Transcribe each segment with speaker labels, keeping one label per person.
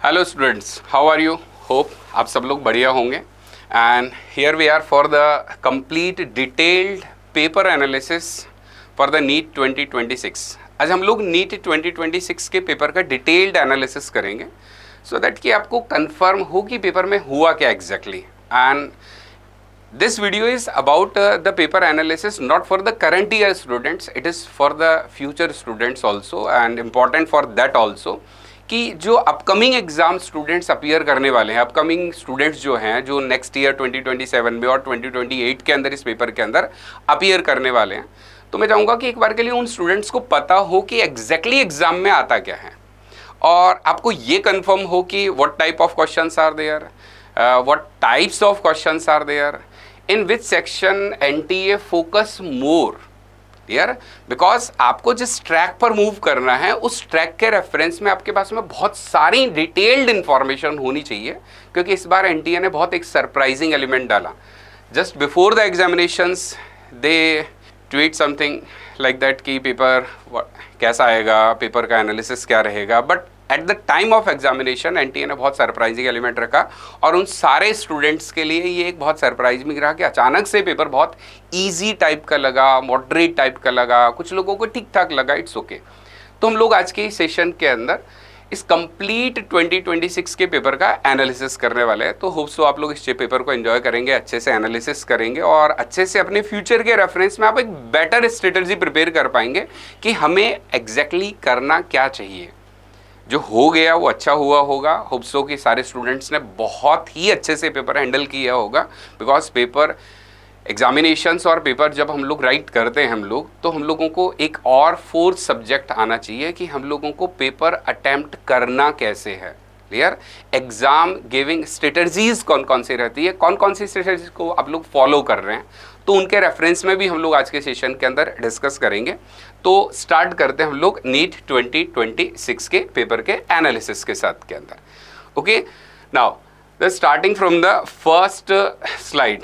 Speaker 1: Hello students, how are you? Hope आप सब लोग बढ़िया होंगे। And here we are for the complete detailed paper analysis for the NEET 2026। आज हम लोग नीट 2026 के पेपर का डिटेल्ड एनालिसिस करेंगे सो दैट कि आपको कंफर्म हो कि पेपर में हुआ क्या exactly. And this video is about the paper analysis not for the current year students, it is for the future students also and important for that also कि जो upcoming exam students appear करने वाले हैं, upcoming students जो हैं जो next year 2027 में और 2028 के अंदर इस पेपर के अंदर अपीयर करने वाले हैं, तो मैं चाहूँगा कि एक बार के लिए उन स्टूडेंट्स को पता हो कि एग्जैक्टली एग्जाम में आता क्या है और आपको ये कंफर्म हो कि what type of questions are there, what types of questions are there, in which section NTA focus more, यार बिकॉज आपको जिस ट्रैक पर मूव करना है उस ट्रैक के रेफरेंस में आपके पास में बहुत सारी डिटेल्ड इंफॉर्मेशन होनी चाहिए, क्योंकि इस बार NTA ने बहुत एक सरप्राइजिंग एलिमेंट डाला। Just before the examinations they tweet something like that कि पेपर कैसा आएगा, पेपर का एनालिसिस क्या रहेगा, but at the time of examination NTA ने बहुत सरप्राइजिंग एलिमेंट रखा और उन सारे स्टूडेंट्स के लिए ये एक बहुत सरप्राइजिंग रहा कि अचानक से पेपर बहुत इजी टाइप का लगा, मॉडरेट टाइप का लगा, कुछ लोगों को ठीक ठाक लगा, इट्स ओके। तो हम लोग आज के सेशन के अंदर इस कंप्लीट 2026 के पेपर का एनालिसिस करने वाले हैं। तो होप सो आप लोग इस पेपर को एंजॉय करेंगे, अच्छे से एनालिसिस करेंगे और अच्छे से अपने फ्यूचर के रेफरेंस में आप एक बेटर स्ट्रेटजी प्रिपेयर कर पाएंगे कि हमें एग्जैक्टली करना क्या चाहिए। जो हो गया वो अच्छा हुआ होगा। होप सो कि सारे स्टूडेंट्स ने बहुत ही अच्छे से पेपर हैंडल किया होगा, बिकॉज पेपर एग्जामिनेशंस और पेपर जब हम लोग राइट करते हैं हम लोग, तो हम लोगों को एक और फोर्थ सब्जेक्ट आना चाहिए कि हम लोगों को पेपर अटेम्प्ट करना कैसे है। क्लियर? एग्जाम गिविंग स्ट्रेटजीज कौन कौन सी रहती है, कौन कौन सी स्ट्रेटजीज को आप लोग फॉलो कर रहे हैं, तो उनके रेफरेंस में भी हम लोग आज के सेशन के अंदर डिस्कस करेंगे। तो स्टार्ट करते हैं हम लोग नीट 2026 के पेपर के एनालिसिस के साथ के अंदर। Okay, now the starting from the first slide.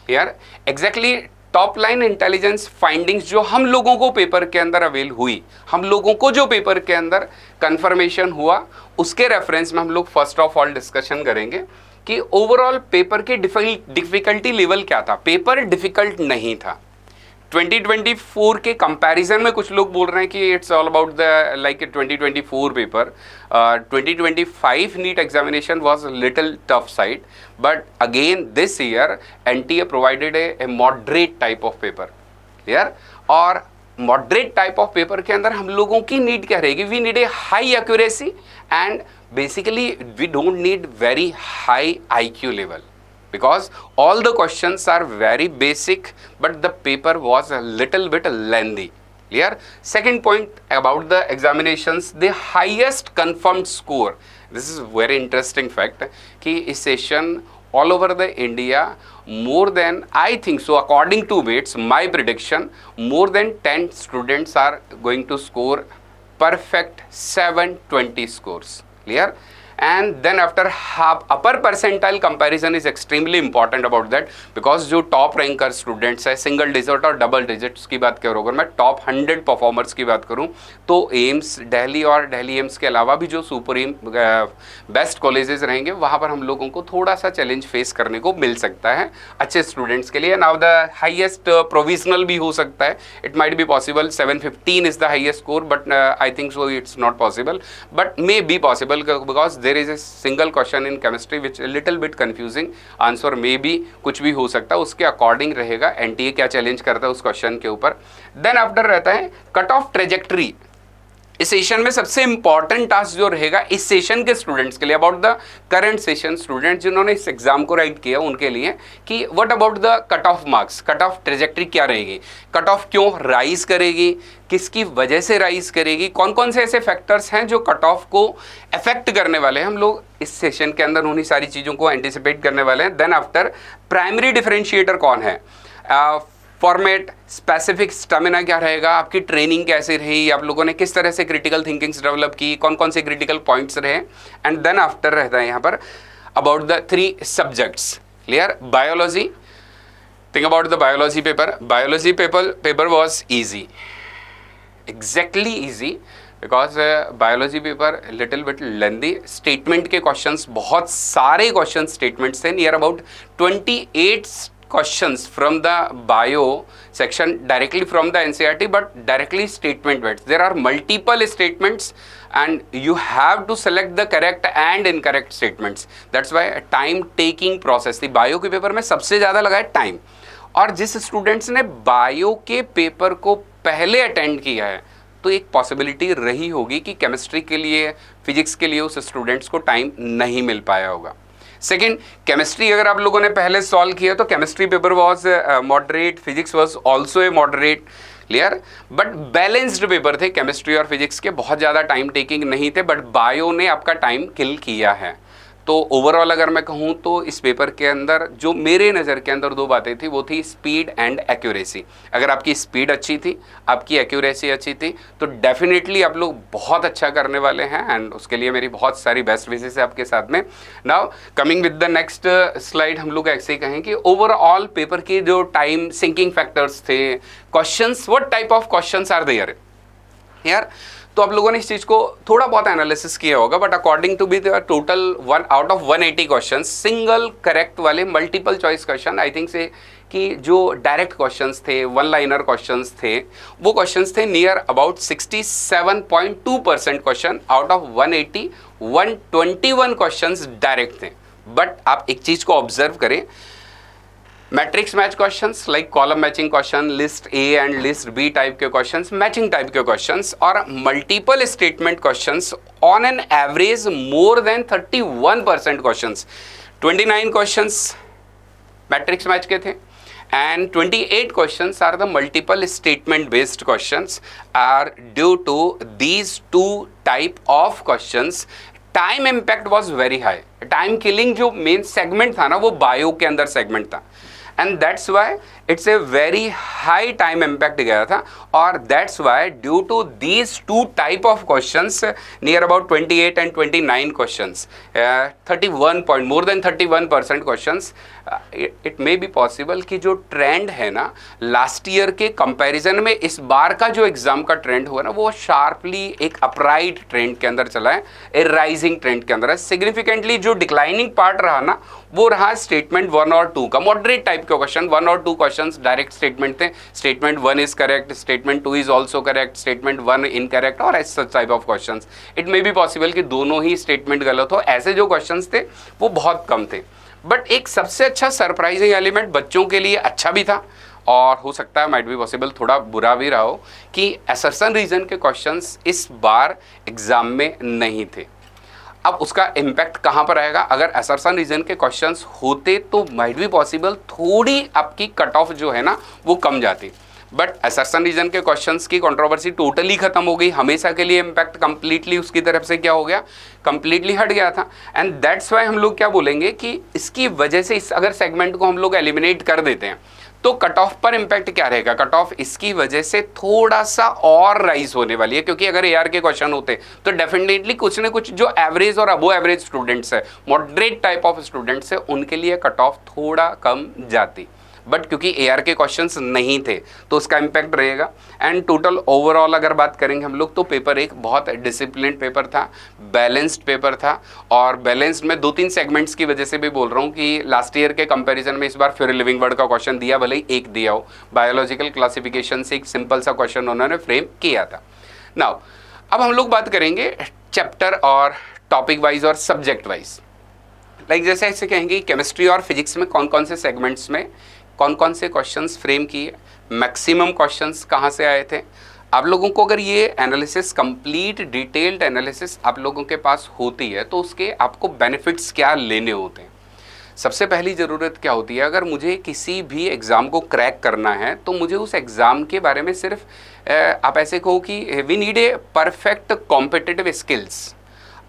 Speaker 1: यार exactly top line intelligence findings जो हम लोगों को पेपर के अंदर अवेल हुई, हम लोगों को जो पेपर के अंदर कंफर्मेशन हुआ, उसके रेफरेंस में हम लोग फर्स्ट ऑफ ऑल डिस्कशन करेंगे कि ओवरऑल पेपर की डिफिकल्टी लेवल क्या था। पेपर डिफिकल्ट नहीं था। 2024 के कंपैरिजन में कुछ लोग बोल रहे हैं कि it's all about the like 2024 paper. 2025 NEET examination was little tough side, but again this year NTA provided a moderate type of paper. Clear? और मॉडरेट टाइप ऑफ पेपर के अंदर हम लोगों की नीड क्या रहेगी? We need a high accuracy and basically we don't need very high IQ level, because all the questions are very basic but the paper was a little bit lengthy. Clear? Second point about the examinations, the highest confirmed score, this is very interesting fact कि इस session all over the India more than, I think so according to weights, my prediction, more than 10 students are going to score perfect 720 scores. Clear? And then after half upper percentile comparison is extremely important about that, because जो top ranker students है single digit और double digits की बात करूँ, अगर मैं top 100 performers की बात करूँ, तो एम्स दिल्ली और दिल्ली एम्स के अलावा भी जो सुप्रीम बेस्ट कॉलेजेस रहेंगे वहाँ पर हम लोगों को थोड़ा सा चैलेंज फेस करने को मिल सकता है अच्छे स्टूडेंट्स के लिए। नाउ द हाइएस्ट प्रोविजनल भी हो सकता है, it might be possible, 715 is the highest score, but I think so it's not possible, but may be possible, because there is a single question in chemistry which little bit confusing, answer may be कुछ भी हो सकता है, उसके according रहेगा NTA क्या challenge करता है उस क्वेश्चन के ऊपर। देन आफ्टर रहता है कट ऑफ ट्रेजेक्ट्री। इस सेशन में सबसे इंपॉर्टेंट टास्क जो रहेगा इस सेशन के स्टूडेंट्स के लिए, about the current session student जिन्होंने इस एग्जाम को राइट किया उनके लिए, कि what about the cut off marks, cut off trajectory क्या रहेगी, कट ऑफ क्यों राइज करेगी, किसकी वजह से राइज करेगी, कौन कौन से ऐसे फैक्टर्स हैं जो कट ऑफ को अफेक्ट करने वाले हैं, हम लोग इस सेशन के अंदर उन्हीं सारी चीज़ों को एंटिसिपेट करने वाले हैं। देन आफ्टर प्राइमरी डिफरेंशिएटर कौन है, फॉर्मेट, स्पेसिफिक स्टेमिना क्या रहेगा, आपकी ट्रेनिंग कैसे रही, आप लोगों ने किस तरह से क्रिटिकल थिंकिंग्स डेवलप की, कौन कौन से क्रिटिकल पॉइंट्स रहे, एंड देन आफ्टर रहता है यहाँ पर about the 3 subjects. Clear? Biology, think about the biology paper. Biology paper was easy, exactly easy, because biology paper little bit lengthy, statement के क्वेश्चंस बहुत सारे क्वेश्चन स्टेटमेंट्स थे, near about 28 questions from the bio section directly from the NCERT, but directly statement based. There are multiple statements and you have to select the correct and incorrect statements. That's why a time taking process थी. Bio के paper में सबसे ज़्यादा लगा है time, और जिस students ने बायो के पेपर को पहले अटेंड किया है तो एक पॉसिबिलिटी रही होगी कि केमिस्ट्री के लिए, फिजिक्स के लिए उस स्टूडेंट्स को टाइम नहीं मिल पाया होगा. सेकेंड, केमिस्ट्री अगर आप लोगों ने पहले सॉल्व किया तो chemistry paper was moderate, physics was also a moderate, clear, but balanced paper थे. केमिस्ट्री और फिजिक्स के बहुत ज़्यादा टाइम टेकिंग नहीं थे, बट बायो ने आपका टाइम किल किया है. तो ओवरऑल अगर मैं कहूँ तो इस पेपर के अंदर जो मेरे नज़र के अंदर दो बातें थी वो थी स्पीड एंड एक्यूरेसी. अगर आपकी स्पीड अच्छी थी, आपकी एक्यूरेसी अच्छी थी, तो डेफिनेटली आप लोग बहुत अच्छा करने वाले हैं, एंड उसके लिए मेरी बहुत सारी बेस्ट विशेस है आपके साथ में. Now coming with the next slide, हम लोग ऐसे ही कहें कि ओवरऑल पेपर के जो टाइम सिंकिंग फैक्टर्स थे, questions, what type of questions are there यार, तो आप लोगों ने इस चीज़ को थोड़ा बहुत एनालिसिस किया होगा, but according to be the total 1 out of 180 question single correct वाले multiple choice question, I think say कि जो डायरेक्ट क्वेश्चंस थे, वन लाइनर क्वेश्चंस थे, वो क्वेश्चंस थे near about 67.2% question out of 180, 121 questions direct थे. बट आप एक चीज़ को ऑब्जर्व करें, matrix match questions like column matching question, list A and list B type के क्वेश्चंस, मैचिंग टाइप के क्वेश्चंस, और multiple statement questions on an average more than 31% questions. 29 questions matrix match के थे and 28 questions are the multiple statement based questions. Are due to these two type of questions time impact was very high. Time killing जो main segment था ना, वो bio के अंदर segment था, and that's why it's a very high time impact गया था. और that's why due to these two type of questions near about 28 and 29 questions, 31 point, more than 31% questions, it may be possible कि जो trend है ना last year के comparison में इस बार का जो एग्जाम का ट्रेंड हुआ ना, वो शार्पली एक अपराइट ट्रेंड के अंदर चला है, ए राइजिंग ट्रेंड के अंदर है. सिग्निफिकेंटली जो डिक्लाइनिंग पार्ट रहा ना, वो रहा स्टेटमेंट 1 और 2 का. मॉडरेट टाइप के क्वेश्चन, 1 और 2 क्वेश्चंस डायरेक्ट स्टेटमेंट थे. Statement 1 is correct, statement 2 is also correct, statement 1 incorrect, और ऐसे type of questions. It may be possible कि दोनों ही स्टेटमेंट गलत हो. ऐसे जो क्वेश्चंस थे वो बहुत कम थे. बट एक सबसे अच्छा सरप्राइजिंग एलिमेंट बच्चों के लिए अच्छा भी था, और हो सकता है माइट बी पॉसिबल थोड़ा बुरा भी रहा हो, कि असर्शन रीजन के क्वेश्चंस इस बार एग्जाम में नहीं थे. अब उसका इम्पैक्ट कहाँ पर आएगा? अगर असर्शन रीजन के क्वेश्चंस होते तो माइट बी पॉसिबल थोड़ी आपकी कट ऑफ जो है ना वो कम जाती. बट असर्शन रीजन के क्वेश्चंस की कंट्रोवर्सी टोटली खत्म हो गई, हमेशा के लिए इम्पैक्ट कंप्लीटली उसकी तरफ से क्या हो गया, कंप्लीटली हट गया था. एंड दैट्स वाई हम लोग क्या बोलेंगे कि इसकी वजह से इस अगर सेगमेंट को हम लोग एलिमिनेट कर देते हैं तो कट ऑफ पर इम्पैक्ट क्या रहेगा? कट ऑफ इसकी वजह से थोड़ा सा और राइज होने वाली है, क्योंकि अगर एआर के क्वेश्चन होते तो डेफिनेटली कुछ ना कुछ जो एवरेज और अबो एवरेज स्टूडेंट्स है, मॉडरेट टाइप ऑफ स्टूडेंट्स है, उनके लिए कट ऑफ थोड़ा कम जाती. बट क्योंकि एआर के क्वेश्चंस नहीं थे तो उसका इम्पैक्ट रहेगा. एंड टोटल ओवरऑल अगर बात करेंगे हम लोग तो पेपर एक बहुत डिसिप्लिन पेपर था, बैलेंस्ड पेपर था, और बैलेंस्ड में 2-3 सेगमेंट्स की वजह से भी बोल रहा हूँ कि लास्ट ईयर के कंपैरिजन में इस बार फिर लिविंग वर्ड का क्वेश्चन दिया, भले ही एक दिया हो. बायोलॉजिकल क्लासिफिकेशन से एक सिंपल सा क्वेश्चन उन्होंने फ्रेम किया था. नाउ अब हम लोग बात करेंगे चैप्टर और टॉपिक वाइज और सब्जेक्ट वाइज. लाइक जैसे ऐसे कहेंगे केमिस्ट्री और फिजिक्स में कौन कौन से सेगमेंट्स में कौन कौन से क्वेश्चंस फ्रेम किए, मैक्सिमम क्वेश्चंस कहाँ से आए थे. आप लोगों को अगर ये एनालिसिस, कंप्लीट डिटेल्ड एनालिसिस आप लोगों के पास होती है तो उसके आपको बेनिफिट्स क्या लेने होते हैं. सबसे पहली ज़रूरत क्या होती है, अगर मुझे किसी भी एग्ज़ाम को क्रैक करना है तो मुझे उस एग्ज़ाम के बारे में सिर्फ आप ऐसे कहो कि we need a perfect competitive skills.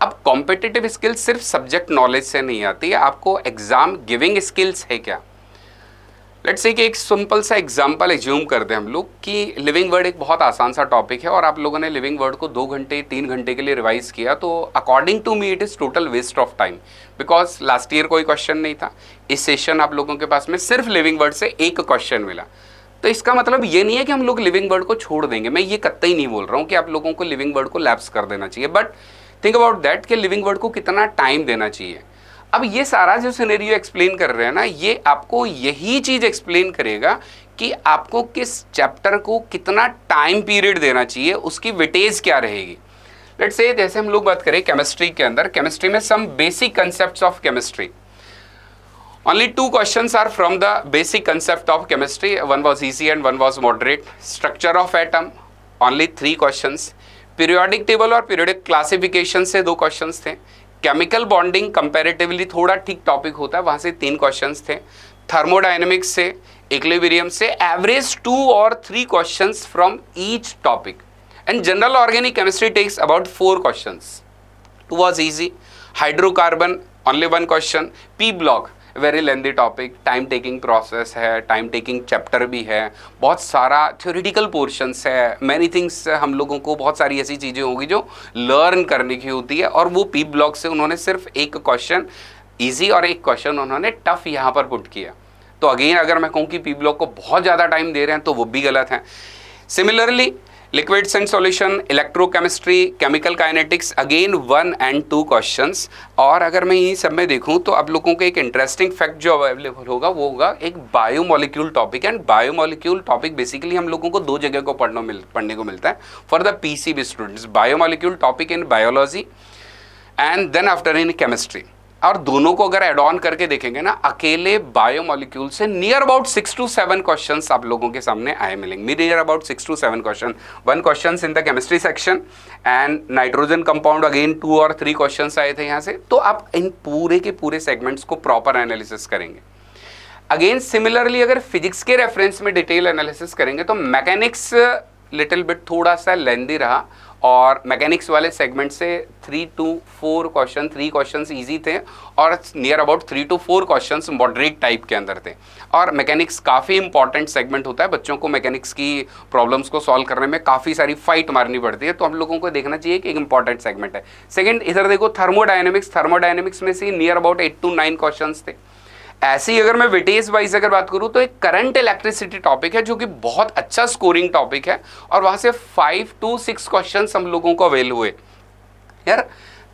Speaker 1: अब कॉम्पिटिटिव स्किल्स सिर्फ सब्जेक्ट नॉलेज से नहीं आती है, आपको एग्ज़ाम गिविंग स्किल्स है क्या. लेट्स से कि एक सिंपल सा एग्जांपल एज्यूम कर दें हम लोग कि लिविंग वर्ड एक बहुत आसान सा टॉपिक है और आप लोगों ने लिविंग वर्ड को 2 घंटे 3 घंटे के लिए रिवाइज किया, तो according to me it is total waste of time, because last year कोई क्वेश्चन नहीं था. इस सेशन आप लोगों के पास में सिर्फ लिविंग वर्ड से एक क्वेश्चन मिला. तो इसका मतलब ये नहीं है कि हम लोग लिविंग वर्ड को छोड़ देंगे, मैं ये कतई नहीं बोल रहा हूँ कि आप लोगों को लिविंग वर्ड को लैप्स कर देना चाहिए, बट थिंक अबाउट दैट कि लिविंग वर्ड को कितना टाइम देना चाहिए। अब ये सारा जो सिनेरियो एक्सप्लेन कर रहे हैं ना, ये आपको यही चीज एक्सप्लेन करेगा कि आपको किस चैप्टर को कितना टाइम पीरियड देना चाहिए, उसकी वेटेज क्या रहेगी। लेट्स से जैसे हम लोग बात करें केमिस्ट्री के अंदर, केमिस्ट्री में some basic concepts of chemistry, only 2 questions are from the basic concept of chemistry, one was easy and one was moderate. Structure of atom, only 3 questions. Periodic table और periodic classification से 2 questions थे। Chemical bonding comparatively थोड़ा ठीक topic होता है, वहाँ से 3 questions थे। Thermodynamics से, equilibrium से average 2 or 3 questions from each topic. And general organic chemistry takes about 4 questions. 2 was easy. Hydrocarbon only 1 question. P block very lengthy topic, time taking process है, टाइम टेकिंग चैप्टर भी है, बहुत सारा theoretical portions है, many things, हम लोगों को बहुत सारी ऐसी चीज़ें होगी जो लर्न करने की होती है, और वो पी ब्लॉक से उन्होंने सिर्फ एक क्वेश्चन इजी और एक क्वेश्चन उन्होंने टफ यहाँ पर पुट किया। तो अगेन अगर मैं कहूँ कि पी ब्लॉक को बहुत ज़्यादा टाइम दे रहे हैं तो वो भी गलत है। Similarly liquids and solution, electrochemistry, chemical kinetics, again 1 and 2 questions. और अगर मैं यही सब में देखूं तो आप लोगों को एक इंटरेस्टिंग फैक्ट जो अवेलेबल होगा वो होगा एक biomolecule topic. And biomolecule topic basically हम लोगों को 2 जगह को पढ़ने को मिलता है for the PCB students, biomolecule topic in biology and then after in chemistry. और दोनों को अगर एड ऑन करके देखेंगे ना, अकेले बायोमोलिक्यूल से नियर अबाउट 6 to 7 क्वेश्चंस आप लोगों के सामने आए मिलेंगे, near about 6 to 7 question. 1 questions in the chemistry section and nitrogen compound again 2 or 3 questions आए थे यहाँ से। तो आप इन पूरे के पूरे सेगमेंट्स को प्रॉपर एनालिसिस करेंगे। अगेन सिमिलरली अगर फिजिक्स के रेफरेंस में डिटेल एनालिसिस करेंगे तो मैकेनिक्स लिटिल बिट थोड़ा सा लेंदी रहा, और मैकेनिक्स वाले सेगमेंट से 3 to 4 क्वेश्चन, 3 क्वेश्चंस इजी थे और near about 3 to 4 questions moderate type के अंदर थे। और मैकेनिक्स काफ़ी इंपॉर्टेंट सेगमेंट होता है, बच्चों को मैकेनिक्स की प्रॉब्लम्स को सॉल्व करने में काफ़ी सारी फाइट मारनी पड़ती है, तो हम लोगों को देखना चाहिए कि एक इंपॉर्टेंट सेगमेंट है। सेकेंड इधर देखो थर्मोडायनेमिक्स, थर्मोडायनेमिक्स में से नियर अबाउट 8 to 9 क्वेश्चंस थे। ऐसे ही अगर मैं वेटेज वाइज अगर बात करूं तो एक करंट इलेक्ट्रिसिटी टॉपिक है जो कि बहुत अच्छा स्कोरिंग टॉपिक है, और वहां से 5 to 6 क्वेश्चंस हम लोगों को अवेल हुए यार।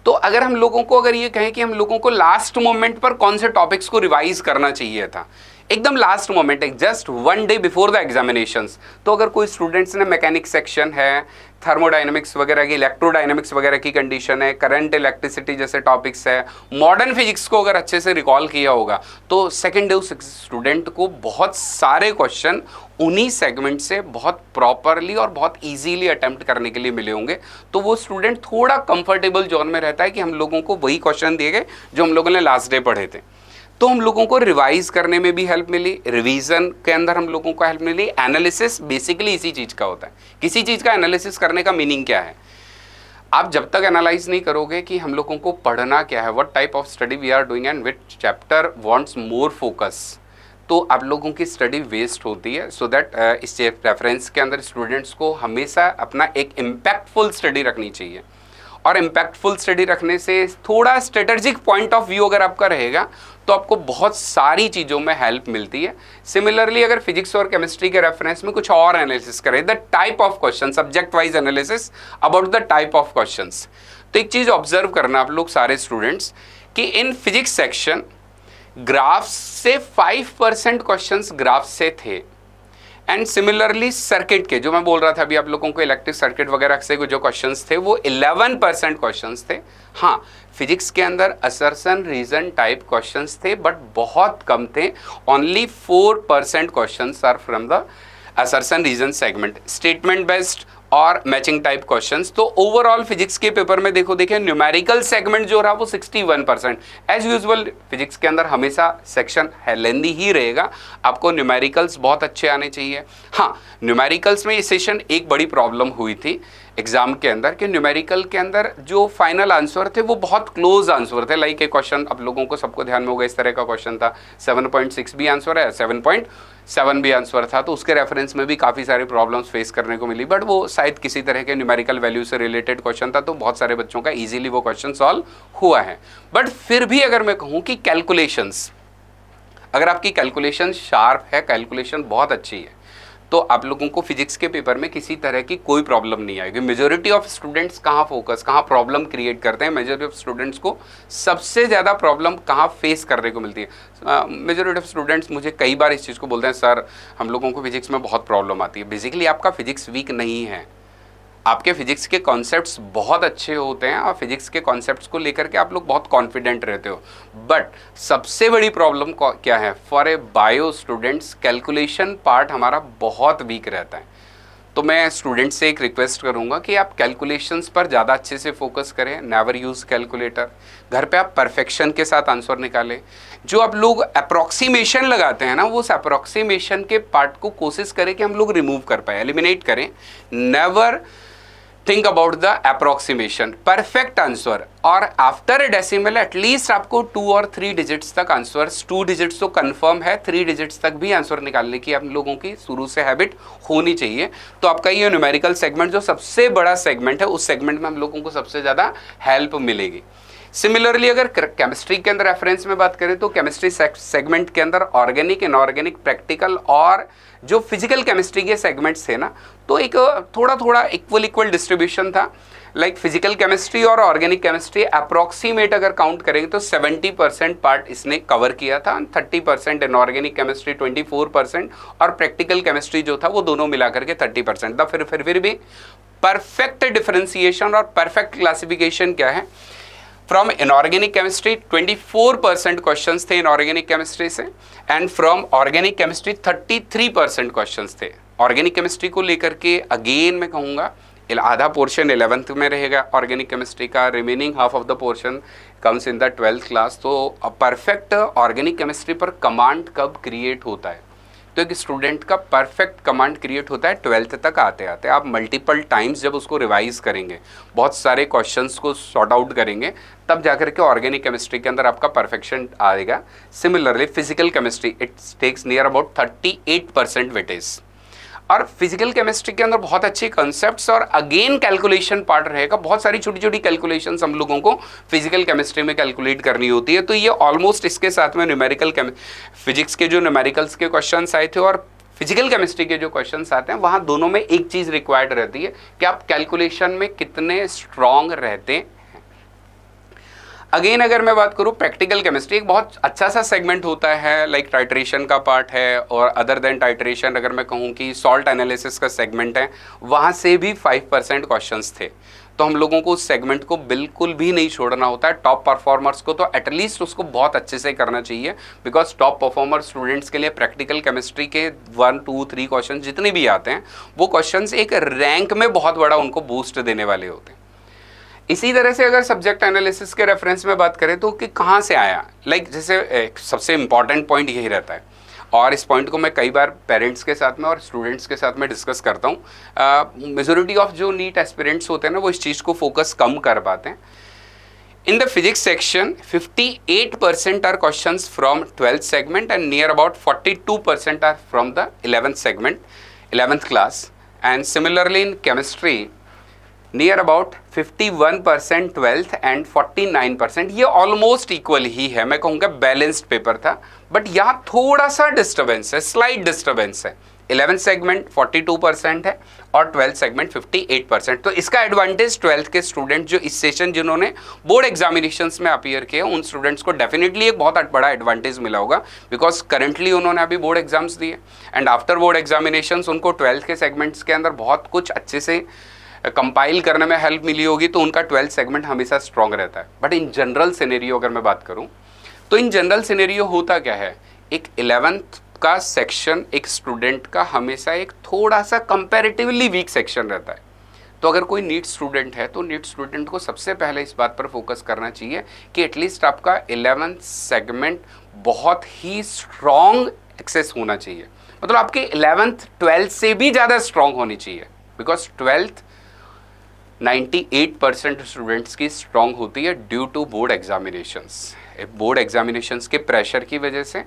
Speaker 1: तो अगर हम लोगों को अगर ये कहें कि हम लोगों को लास्ट मोमेंट पर कौन से टॉपिक्स को रिवाइज करना चाहिए था, एकदम लास्ट मोमेंट है, just 1 day before the examinations, तो अगर कोई स्टूडेंट्स ने मैकेनिक्स सेक्शन है, थर्मोडायनेमिक्स वगैरह की, इलेक्ट्रोडायनेमिक्स वगैरह की कंडीशन है, करंट इलेक्ट्रिसिटी जैसे टॉपिक्स है, मॉडर्न फिजिक्स को अगर अच्छे से रिकॉल किया होगा तो सेकेंड डे स्टूडेंट को बहुत सारे क्वेश्चन उन्हीं सेगमेंट से बहुत प्रॉपरली और बहुत इजीली अटेम्प्ट करने के लिए मिले होंगे। तो वो स्टूडेंट थोड़ा कंफर्टेबल जोन में रहता है कि हम लोगों को वही क्वेश्चन दिए गए जो हम लोगों ने लास्ट डे पढ़े थे। तो हम लोगों को रिवाइज करने में भी हेल्प मिली, रिवीजन के अंदर हम लोगों को हेल्प मिली। एनालिसिस बेसिकली इसी चीज़ का होता है। किसी चीज़ का एनालिसिस करने का मीनिंग क्या है? आप जब तक एनालाइज नहीं करोगे कि हम लोगों को पढ़ना क्या है, what type of study we are doing and which chapter wants more focus, तो आप लोगों की स्टडी वेस्ट होती है। सो दैट इस रेफरेंस के अंदर स्टूडेंट्स को हमेशा अपना एक इम्पैक्टफुल स्टडी रखनी चाहिए, और इम्पैक्टफुल स्टडी रखने से थोड़ा स्ट्रेटेजिक पॉइंट ऑफ व्यू अगर आपका रहेगा तो आपको बहुत सारी चीज़ों में हेल्प मिलती है। सिमिलरली अगर फिजिक्स और केमिस्ट्री के रेफरेंस में कुछ और एनालिसिस करें, the type of question, subject wise analysis about the type of questions, तो एक चीज़ ऑब्जर्व करना आप लोग सारे स्टूडेंट्स कि इन फिजिक्स सेक्शन ग्राफ्स से 5% क्वेश्चंस ग्राफ्स से थे, एंड सिमिलरली सर्किट के जो मैं बोल रहा था अभी आप लोगों को, इलेक्ट्रिक सर्किट वगैरह से जो क्वेश्चंस थे वो 11% क्वेश्चंस थे। हाँ, फिजिक्स के अंदर असर्शन रीजन टाइप क्वेश्चंस थे बट बहुत कम थे, only 4% questions are from the assertion reason segment, statement based और मैचिंग टाइप क्वेश्चंस। तो ओवरऑल फिजिक्स के पेपर में देखिए न्यूमेरिकल सेगमेंट जो रहा वो 61%। एज यूजुअल फिजिक्स के अंदर हमेशा सेक्शन लेंदी ही रहेगा, आपको न्यूमेरिकल्स बहुत अच्छे आने चाहिए। हाँ, न्यूमेरिकल्स में इस सेशन एक बड़ी प्रॉब्लम हुई थी एग्जाम के अंदर कि न्यूमेरिकल के अंदर जो फाइनल आंसर थे वो बहुत क्लोज आंसर थे। लाइक एक क्वेश्चन आप लोगों को सबको ध्यान में होगा, इस तरह का क्वेश्चन था, 7.6 भी आंसर है, 7.7 भी आंसर था, तो उसके रेफरेंस में भी काफ़ी सारे प्रॉब्लम्स फेस करने को मिली, बट वो शायद किसी तरह के न्यूमेरिकल वैल्यू से रिलेटेड क्वेश्चन था, तो बहुत सारे बच्चों का ईजिली वो क्वेश्चन सॉल्व हुआ है। बट फिर भी अगर मैं कहूँ कि कैलकुलेशंस, अगर आपकी कैलकुलेशन शार्प है, कैलकुलेशन बहुत अच्छी है, तो आप लोगों को फिजिक्स के पेपर में किसी तरह की कोई प्रॉब्लम नहीं आएगी। मेजॉरिटी ऑफ स्टूडेंट्स कहाँ प्रॉब्लम क्रिएट करते हैं, मेजॉरिटी ऑफ स्टूडेंट्स को सबसे ज़्यादा प्रॉब्लम कहाँ फेस करने को मिलती है। मेजॉरिटी ऑफ स्टूडेंट्स मुझे कई बार इस चीज़ को बोलते हैं, सर हम लोगों को फिजिक्स में बहुत प्रॉब्लम आती है। बेसिकली आपका फिजिक्स वीक नहीं है, आपके फिजिक्स के कॉन्सेप्ट्स बहुत अच्छे होते हैं और फिजिक्स के कॉन्सेप्ट्स को लेकर के आप लोग बहुत कॉन्फिडेंट रहते हो। बट सबसे बड़ी प्रॉब्लम क्या है, for a bio students calculation part हमारा बहुत वीक रहता है। तो मैं स्टूडेंट से एक रिक्वेस्ट करूंगा कि आप कैलकुलेशंस पर ज़्यादा अच्छे से फोकस करें, नेवर यूज़ कैलकुलेटर। घर पे आप परफेक्शन के साथ आंसर निकालें। जो आप लोग अप्रॉक्सीमेशन लगाते हैं ना, वो उस अप्रॉक्सीमेशन के पार्ट को कोशिश करें कि हम लोग रिमूव कर पाए, एलिमिनेट करें। Never think about the approximation, perfect answer. और आफ्टर ए डेसिमल एटलीस्ट आपको 2 और 3 डिजिट्स तक आंसर, 2 डिजिट्स तो कंफर्म है, 3 डिजिट्स तक भी आंसर निकालने की आप लोगों की शुरू से हैबिट होनी चाहिए। तो आपका ये न्यूमेरिकल सेगमेंट जो सबसे बड़ा सेगमेंट है, उस सेगमेंट में हम लोगों को सबसे ज़्यादा हेल्प मिलेगी। सिमिलरली अगर केमिस्ट्री के अंदर रेफरेंस में बात करें तो केमिस्ट्री सेगमेंट के अंदर ऑर्गेनिक, इनऑर्गेनिक, प्रैक्टिकल और जो फिजिकल केमिस्ट्री के सेगमेंट्स थे ना, तो एक थोड़ा थोड़ा इक्वल डिस्ट्रीब्यूशन था। लाइक फिजिकल केमिस्ट्री और ऑर्गेनिक केमिस्ट्री अप्रॉक्सीमेट अगर काउंट करेंगे तो 70% पार्ट इसने कवर किया था, 30% इनऑर्गेनिक केमिस्ट्री, 24% और प्रैक्टिकल केमिस्ट्री जो था वो दोनों मिलाकर के 30% था। फिर भी परफेक्ट डिफरेंशिएशन और परफेक्ट क्लासिफिकेशन क्या है, फ्रॉम इनऑर्गेनिक केमिस्ट्री 24% क्वेश्चंस थे इनऑर्गेनिक केमिस्ट्री से, and from organic chemistry 33% questions थे। ऑर्गेनिक केमिस्ट्री को लेकर के अगेन मैं कहूँगा आधा पोर्शन 11th में रहेगा ऑर्गेनिक केमिस्ट्री का, remaining half of the portion comes in the 12th class. तो परफेक्ट ऑर्गेनिक केमिस्ट्री पर कमांड कब क्रिएट होता है, तो एक स्टूडेंट का परफेक्ट कमांड क्रिएट होता है 12th तक आते आते। आप मल्टीपल टाइम्स जब उसको रिवाइज करेंगे, बहुत सारे क्वेश्चंस को सॉर्ट आउट करेंगे, तब जाकर के ऑर्गेनिक केमिस्ट्री के अंदर आपका परफेक्शन आएगा। Similarly physical chemistry it takes near about 38% weightage. और फिजिकल केमिस्ट्री के अंदर बहुत अच्छे कंसेप्ट्स और अगेन कैलकुलेशन पार्ट रहेगा। बहुत सारी छोटी छोटी कैलकुलेशंस हम लोगों को फिजिकल केमिस्ट्री में कैलकुलेट करनी होती है। तो ये ऑलमोस्ट इसके साथ में न्यूमेरिकल फिजिक्स के जो न्यूमेरिकल्स के क्वेश्चंस आए थे और फिजिकल केमिस्ट्री के जो क्वेश्चंस आते हैं, वहाँ दोनों में एक चीज़ रिक्वायर्ड रहती है कि आप कैलकुलेशन में कितने स्ट्रॉन्ग रहते हैं। अगेन अगर मैं बात करूँ प्रैक्टिकल केमिस्ट्री, एक बहुत अच्छा सा सेगमेंट होता है, लाइक टाइट्रेशन का पार्ट है, और अदर देन टाइट्रेशन अगर मैं कहूँ कि सॉल्ट एनालिसिस का सेगमेंट है, वहाँ से भी 5% क्वेश्चंस थे। तो हम लोगों को उस सेगमेंट को बिल्कुल भी नहीं छोड़ना होता है। टॉप परफॉर्मर्स को तो एटलीस्ट उसको बहुत अच्छे से करना चाहिए, बिकॉज टॉप परफॉर्मर स्टूडेंट्स के लिए प्रैक्टिकल केमिस्ट्री के 1, 2, 3 क्वेश्चन जितने भी आते हैं, वो क्वेश्चंस एक रैंक में बहुत बड़ा उनको बूस्ट देने वाले होते हैं। इसी तरह से अगर सब्जेक्ट एनालिसिस के रेफरेंस में बात करें तो कि कहाँ से आया, लाइक जैसे सबसे इम्पॉर्टेंट पॉइंट यही रहता है, और इस पॉइंट को मैं कई बार पेरेंट्स के साथ में और स्टूडेंट्स के साथ में डिस्कस करता हूँ। मेजोरिटी ऑफ जो नीट एस्पिरेंट्स होते हैं ना, वो इस चीज़ को फोकस कम कर पाते हैं। In the physics section, 58% are questions from 12th segment and near about 42% are from the 11th segment, 11th class. And similarly in chemistry, near about 51% 12th and 49%, ये ऑलमोस्ट इक्वल ही है। मैं कहूँगा बैलेंस्ड पेपर था, but यहाँ थोड़ा सा disturbance है, slight disturbance है। 11th सेगमेंट 42% है और 12th सेगमेंट 58%। तो इसका एडवांटेज 12th के स्टूडेंट जो इस सेशन जिन्होंने बोर्ड एग्जामिनेशंस में अपीयर किए, उन स्टूडेंट्स को डेफिनेटली एक बहुत बड़ा एडवांटेज मिला होगा, बिकॉज करंटली उन्होंने अभी बोर्ड एग्जाम्स दिए एंड आफ्टर बोर्ड एग्जामिनेशंस उनको 12th के सेगमेंट्स के अंदर बहुत कुछ अच्छे से कंपाइल करने में हेल्प मिली होगी, तो उनका 12th सेगमेंट हमेशा स्ट्रॉन्ग रहता है। बट इन जनरल सिनेरियो अगर मैं बात करूं, तो इन जनरल सिनेरियो होता क्या है, एक 11th का सेक्शन एक स्टूडेंट का हमेशा एक थोड़ा सा कंपैरेटिवली वीक सेक्शन रहता है। तो अगर कोई नीट स्टूडेंट है तो नीट स्टूडेंट को सबसे पहले इस बात पर फोकस करना चाहिए कि एटलीस्ट आपका 11th सेगमेंट बहुत ही स्ट्रॉन्ग एक्सेस होना चाहिए, मतलब आपके 11th 12th से भी ज़्यादा स्ट्रॉन्ग होनी चाहिए, बिकॉज 12th 98% स्टूडेंट्स की स्ट्रॉन्ग होती है due to board examinations. Board examinations के प्रेशर की वजह से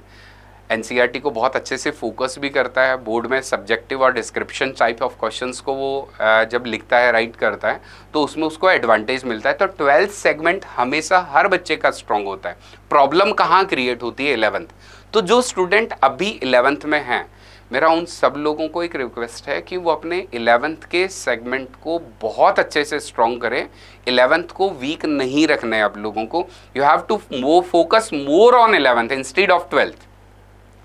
Speaker 1: एनसीईआरटी को बहुत अच्छे से फोकस भी करता है। बोर्ड में सब्जेक्टिव और डिस्क्रिप्शन टाइप ऑफ क्वेश्चंस को वो जब लिखता है, राइट करता है, तो उसमें उसको एडवांटेज मिलता है। तो 12th सेगमेंट हमेशा हर बच्चे का स्ट्रॉन्ग होता है। प्रॉब्लम कहाँ क्रिएट होती है 11th। तो जो स्टूडेंट अभी 11th में हैं, मेरा उन सब लोगों को एक रिक्वेस्ट है कि वो अपने 11th के सेगमेंट को बहुत अच्छे से स्ट्रॉन्ग करें। 11th को वीक नहीं रखना है आप लोगों को। You have to focus more on 11th instead of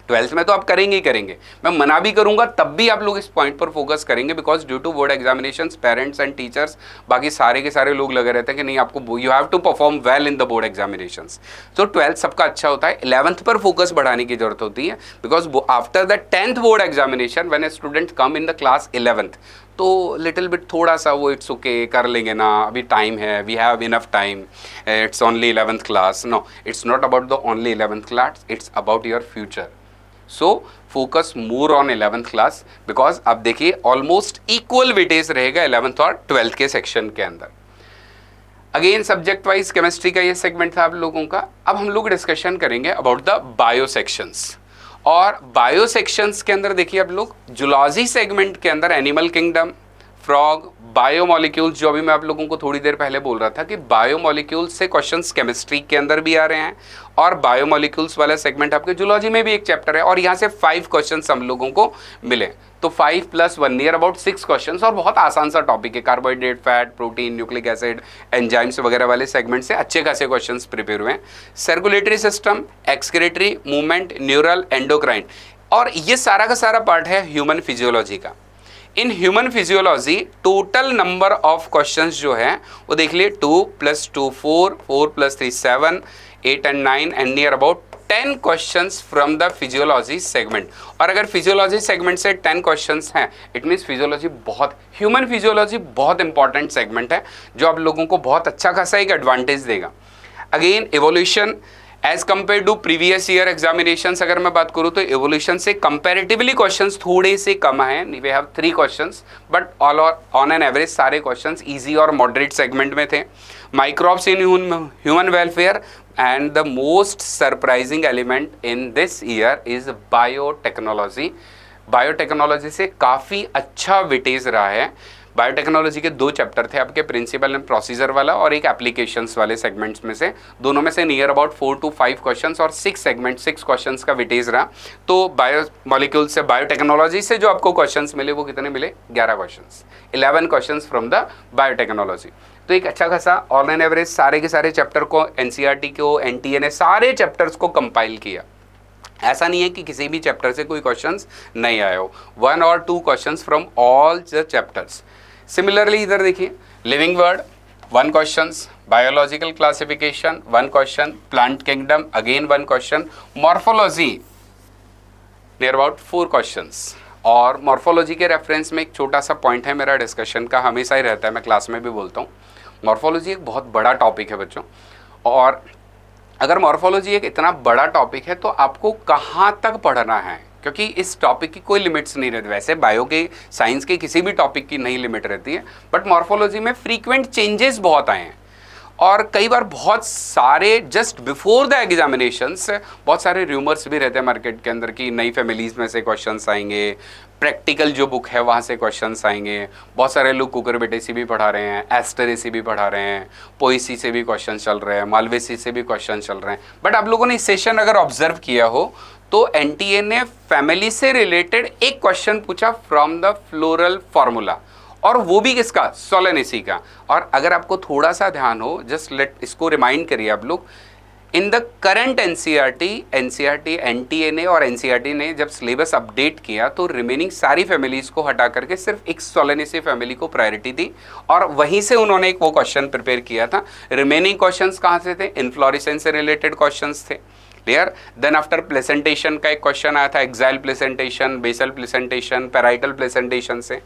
Speaker 1: 12th में तो आप करेंगे ही करेंगे, मैं मना भी करूंगा तब भी आप लोग इस पॉइंट पर फोकस करेंगे, because due to board examinations parents and teachers बाकी सारे के सारे लोग लगे रहते हैं कि नहीं आपको you have to perform well in the board examinations. तो 12th सबका अच्छा होता है, 11th पर फोकस बढ़ाने की जरूरत होती है, because after the 10th board examination when a student come in the class 11th तो लिटिल बिट थोड़ा सा वो इट्स ओके कर लेंगे ना, अभी टाइम है, we have enough time, it's only 11th class. No, it's not about the only 11th class, it's about your future. So focus more on 11th class, because अब देखिए ऑलमोस्ट इक्वल वेटेज रहेगा 11th और 12th के section के अंदर। Again subject wise chemistry का ये segment था आप लोगों का। अब हम लोग डिस्कशन करेंगे अबाउट द बायो सेक्शंस। और बायो सेक्शंस के अंदर देखिए आप लोग जूलॉजी सेगमेंट के अंदर एनिमल किंगडम, फ्रॉग, बायोमोलिक्यूल्स, जो भी मैं आप लोगों को थोड़ी देर पहले बोल रहा था कि बायोमोलिक्यूल्स से क्वेश्चंस केमिस्ट्री के अंदर भी आ रहे हैं, और बायोमोलिक्यूल्स वाला सेगमेंट आपके जूलॉजी में भी एक चैप्टर है, और यहाँ से 5 क्वेश्चंस हम लोगों को मिले। तो 5 + 1 नियर अबाउट 6 क्वेश्चंस, और बहुत आसान सा टॉपिक है। Carbohydrate, fat, protein, nucleic acid, enzymes वगैरह वाले सेगमेंट से अच्छे खासे क्वेश्चंस प्रिपेयर हुए हैं। Circulatory system, excretory, movement, neural, endocrine, और ये सारा का सारा पार्ट है ह्यूमन फिजियोलॉजी का। In human physiology total number of questions जो है वो देख लिए 2 + 2 4, 4 + 3 7, 8 and 9 and near about 10 questions from the physiology segment. और अगर फिजियोलॉजी सेगमेंट से 10 क्वेश्चंस हैं, it means physiology human physiology बहुत इंपॉर्टेंट सेगमेंट है, जो आप लोगों को बहुत अच्छा खासा एक एडवांटेज देगा। Again evolution as compare to previous year examinations, अगर मैं बात करूं तो एवोल्यूशन से कंपैरेटिवली क्वेश्चंस थोड़े से कम हैं। We have 3 questions, but on an average सारे क्वेश्चंस इजी और मॉडरेट सेगमेंट में थे। Microbes in human welfare, and the most surprising element in this year is biotechnology. Biotechnology से काफ़ी अच्छा वेटेज रहा है। बायोटेक्नोलॉजी के 2 चैप्टर थे आपके, प्रिंसिपल एंड प्रोसीजर वाला और एक एप्लीकेशंस वाले सेगमेंट्स में से, दोनों में से नियर अबाउट 4 to 5 क्वेश्चंस और 6 क्वेश्चंस का वेटेज रहा। तो बायोमोलिक्यूल से, बायोटेक्नोलॉजी से जो आपको क्वेश्चंस मिले वो कितने मिले? 11 questions, 11 questions from the biotechnology. तो एक अच्छा खासा ऑन एन एवरेज सारे के सारे चैप्टर को एनसीईआरटी को, एनटीए ने सारे चैप्टर्स को कंपाइल किया। ऐसा नहीं है कि किसी भी चैप्टर से कोई क्वेश्चंस नहीं आए हो, 1 or 2 questions from all the chapters. Similarly इधर देखिए living word 1 questions, biological classification 1 question, plant kingdom again 1 question, morphology near about 4 questions. और मॉर्फोलॉजी के रेफरेंस में एक छोटा सा पॉइंट है मेरा डिस्कशन का, हमेशा ही रहता है, मैं क्लास में भी बोलता हूँ। मॉर्फोलॉजी एक बहुत बड़ा टॉपिक है बच्चों, और अगर मॉर्फोलॉजी एक इतना बड़ा टॉपिक है तो आपको कहाँ तक पढ़ना है, क्योंकि इस टॉपिक की कोई लिमिट्स नहीं रहती। वैसे बायो के, साइंस के किसी भी टॉपिक की नहीं लिमिट रहती है, बट मॉर्फोलॉजी में फ्रीक्वेंट चेंजेस बहुत आए हैं, और कई बार बहुत सारे जस्ट बिफोर द एग्जामिनेशंस बहुत सारे र्यूमर्स भी रहते हैं मार्केट के अंदर कि नई फैमिलीज़ में से क्वेश्चंस आएंगे, प्रैक्टिकल जो बुक है वहाँ से क्वेश्चंस आएंगे। बहुत सारे लोग कुकरबेटेसी भी पढ़ा रहे हैं, एस्टरेसी भी पढ़ा रहे हैं, पोएसी से भी क्वेश्चन चल रहे हैं, मालवेसी से भी क्वेश्चन चल रहे हैं। बट आप लोगों ने इस सेशन अगर ऑब्जर्व किया हो तो एनटीए ने फैमिली से रिलेटेड एक क्वेश्चन पूछा फ्रॉम द फ्लोरल फार्मूला, और वो भी किसका? सोलेनेसी का। और अगर आपको थोड़ा सा ध्यान हो, जस्ट लेट इसको रिमाइंड करिए आप लोग, in the current NCERT NTA ने और एनसीईआरटी ने जब सिलेबस अपडेट किया तो रिमेनिंग सारी फैमिलीज को हटा करके सिर्फ एक सोलेनेसी फैमिली को प्रायोरिटी दी, और वहीं से उन्होंने एक वो क्वेश्चन प्रिपेयर किया था। रिमेनिंग क्वेश्चंस कहाँ से थे? इन्फ्लोरेसेंस से रिलेटेड क्वेश्चंस थे, क्लियर। देन आफ्टर प्लेसेंटेशन का एक क्वेश्चन आया था, axile placentation, basal placentation, parietal placentation से।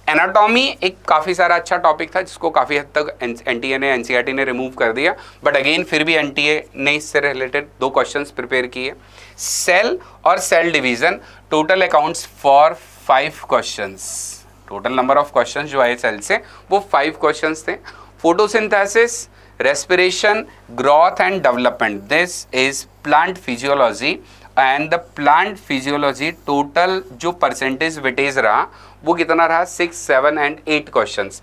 Speaker 1: एनाटॉमी एक काफ़ी सारा अच्छा टॉपिक था जिसको काफ़ी हद तक एनटीए ने, एनसीईआरटी ने रिमूव कर दिया, बट अगेन फिर भी एनटीए ने इससे रिलेटेड 2 क्वेश्चंस प्रिपेयर किए। सेल और cell division total accounts for 5 questions. Total number of questions जो आए सेल से वो 5 क्वेश्चंस थे। Photosynthesis, respiration, growth and development, this is plant physiology, and the plant physiology total जो percentage weightage रहा वो कितना रहा? 6, 7 and 8 questions.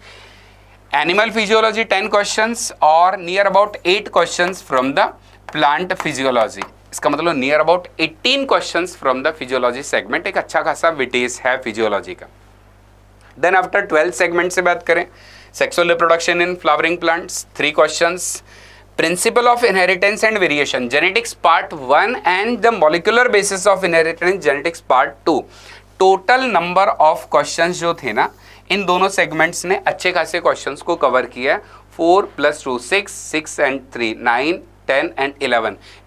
Speaker 1: Animal physiology 10 questions और near about 8 questions from the plant physiology. इसका मतलब near about 18 questions from the physiology segment, एक अच्छा खासा वेटेज है फिजियोलॉजी का। देन आफ्टर 12 सेगमेंट से बात करें, sexual reproduction in flowering plants 3 questions, principle of inheritance and variation genetics part 1 and the molecular basis of inheritance genetics part 2। Total number of questions जो थे ना, इन दोनों सेगमेंट्स ने अच्छे खासे क्वेश्चंस को कवर किया है। 4 + 2 6, 6 and 3 9, 10 and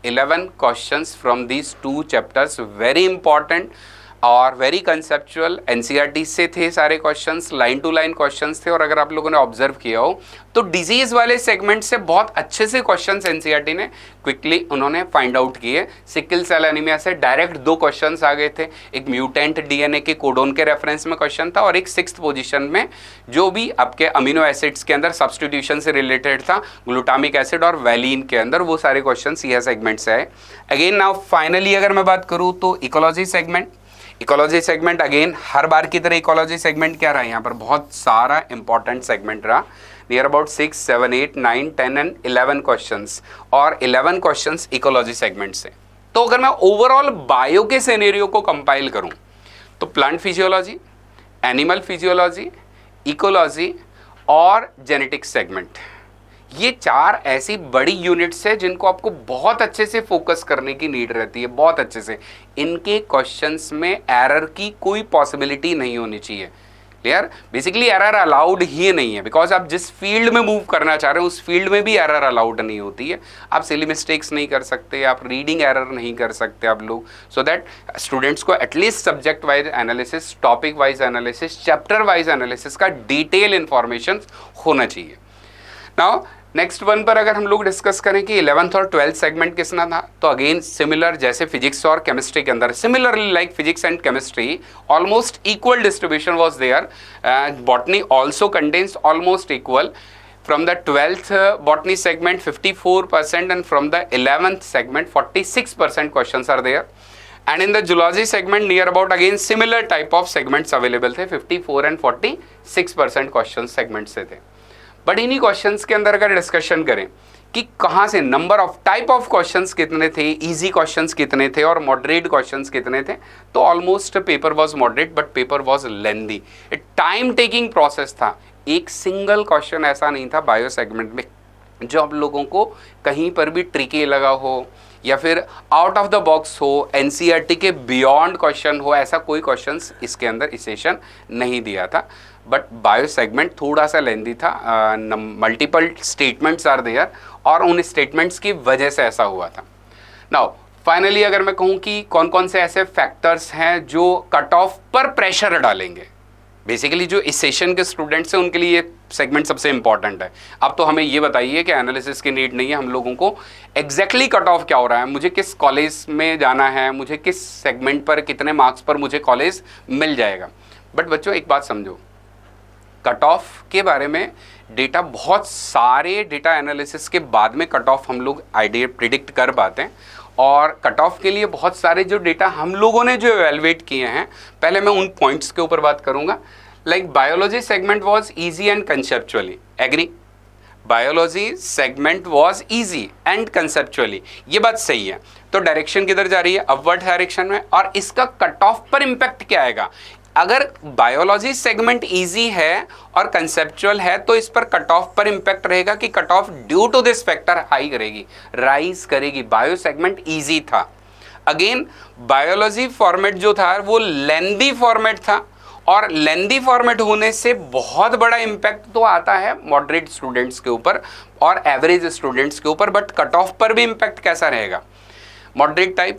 Speaker 1: 11 questions from these 2 chapters, very important और वेरी कंसेप्चुअल। एनसीईआरटी से थे सारे क्वेश्चंस, लाइन टू लाइन क्वेश्चंस थे। और अगर आप लोगों ने ऑब्जर्व किया हो तो डिजीज वाले सेगमेंट से बहुत अच्छे से क्वेश्चंस एनसीईआरटी ने क्विकली उन्होंने फाइंड आउट किए। सिकल सेल एनीमिया से डायरेक्ट 2 क्वेश्चंस आ गए थे, एक म्यूटेंट डीएनए के कोडोन के रेफरेंस में क्वेश्चन था और एक 6th पोजीशन में जो भी आपके अमीनो एसिड्स के अंदर सब्स्टिट्यूशन से रिलेटेड था, ग्लूटामिक एसिड और वैलिन के अंदर, वो सारे क्वेश्चन यह सेगमेंट से आए। अगेन नाउ फाइनली अगर मैं बात करूँ तो ecology segment, ecology segment again हर बार की तरह इकोलॉजी सेगमेंट क्या रहा, यहाँ पर बहुत सारा इंपॉर्टेंट सेगमेंट रहा। नियर अबाउट 6, 7, 8, 9, 10 एंड 11 क्वेश्चंस, और 11 क्वेश्चंस इकोलॉजी सेगमेंट से। तो अगर मैं ओवरऑल बायो के सिनेरियो को कंपाइल करूँ तो plant physiology, animal physiology, ecology और जेनेटिक्स सेगमेंट, ये 4 ऐसी बड़ी यूनिट्स है जिनको आपको बहुत अच्छे से फोकस करने की नीड रहती है, बहुत अच्छे से। इनके क्वेश्चंस में एरर की कोई पॉसिबिलिटी नहीं होनी चाहिए। क्लियर? बेसिकली एरर अलाउड ही नहीं है, बिकॉज आप जिस फील्ड में मूव करना चाह रहे हो उस फील्ड में भी एरर अलाउड नहीं होती है। आप सिली मिस्टेक्स नहीं कर सकते, आप रीडिंग एरर नहीं कर सकते आप लोग, सो दैट स्टूडेंट्स को at least subject wise analysis, topic wise analysis, chapter wise analysis का डिटेल इंफॉर्मेशन होना चाहिए। नाउ नेक्स्ट वन पर अगर हम लोग डिस्कस करें कि 11th और 12th सेगमेंट किसना था, तो अगेन सिमिलर जैसे फिजिक्स और केमिस्ट्री के अंदर, similarly like physics and chemistry almost equal distribution was there. Botany also contains almost equal. From the 12th botany segment 54% and from the 11th segment 46% questions are there. And in the zoology segment near about again similar type of segments available थे, 54 and 46% questions segment से थे। But इन्हीं questions के अंदर अगर discussion करें कि कहाँ से number of type of questions कितने थे, इजी क्वेश्चंस कितने थे और मॉडरेट क्वेश्चंस कितने थे, तो almost paper was moderate but paper was lengthy, time taking process था। एक सिंगल क्वेश्चन ऐसा नहीं था बायो सेगमेंट में जो आप लोगों को कहीं पर भी ट्रिकी लगा हो या फिर आउट ऑफ द बॉक्स हो, एनसीईआरटी के बियॉन्ड क्वेश्चन हो, ऐसा कोई क्वेश्चंस इसके अंदर इस सेशन नहीं दिया था। बट बायो सेगमेंट थोड़ा सा लेंदी था, मल्टीपल स्टेटमेंट्स आर देयर और उन स्टेटमेंट्स की वजह से ऐसा हुआ था। नाउ फाइनली अगर मैं कहूँ कि कौन कौन से ऐसे फैक्टर्स हैं जो कट ऑफ पर प्रेशर डालेंगे, बेसिकली जो इस सेशन के स्टूडेंट्स हैं उनके लिए ये सेगमेंट सबसे इंपॉर्टेंट है। अब तो हमें ये बताइए कि एनालिसिस की नीड नहीं है, हम लोगों को एग्जैक्टली कट ऑफ क्या हो रहा है, मुझे किस कॉलेज में जाना है, मुझे किस सेगमेंट पर कितने मार्क्स पर मुझे कॉलेज मिल जाएगा। बट बच्चों एक बात समझो, कट ऑफ के बारे में डेटा, बहुत सारे डेटा एनालिसिस के बाद में कट ऑफ हम लोग आइडिया प्रिडिक्ट कर पाते हैं। और कट ऑफ के लिए बहुत सारे जो डेटा हम लोगों ने जो एवेलुएट किए हैं, पहले मैं उन पॉइंट्स के ऊपर बात करूंगा। Like biology segment was easy and conceptually, agree? Biology segment was easy and conceptually, ये बात सही है। तो डायरेक्शन किधर जा रही है? अपवर्ड डायरेक्शन में। और इसका कट ऑफ पर इम्पैक्ट क्या आएगा? अगर बायोलॉजी सेगमेंट इजी है और कंसेप्चुअल है तो इस पर कट ऑफ पर इंपैक्ट रहेगा कि cut off due to this factor high करेगी, राइज करेगी। बायो सेगमेंट इजी था। अगेन बायोलॉजी फॉर्मेट जो था वो लेंदी फॉर्मेट था और लेंदी फॉर्मेट होने से बहुत बड़ा इंपैक्ट तो आता है मॉडरेट स्टूडेंट्स के ऊपर और एवरेज स्टूडेंट्स के ऊपर, बट कट ऑफ पर भी इंपैक्ट कैसा रहेगा? Moderate type.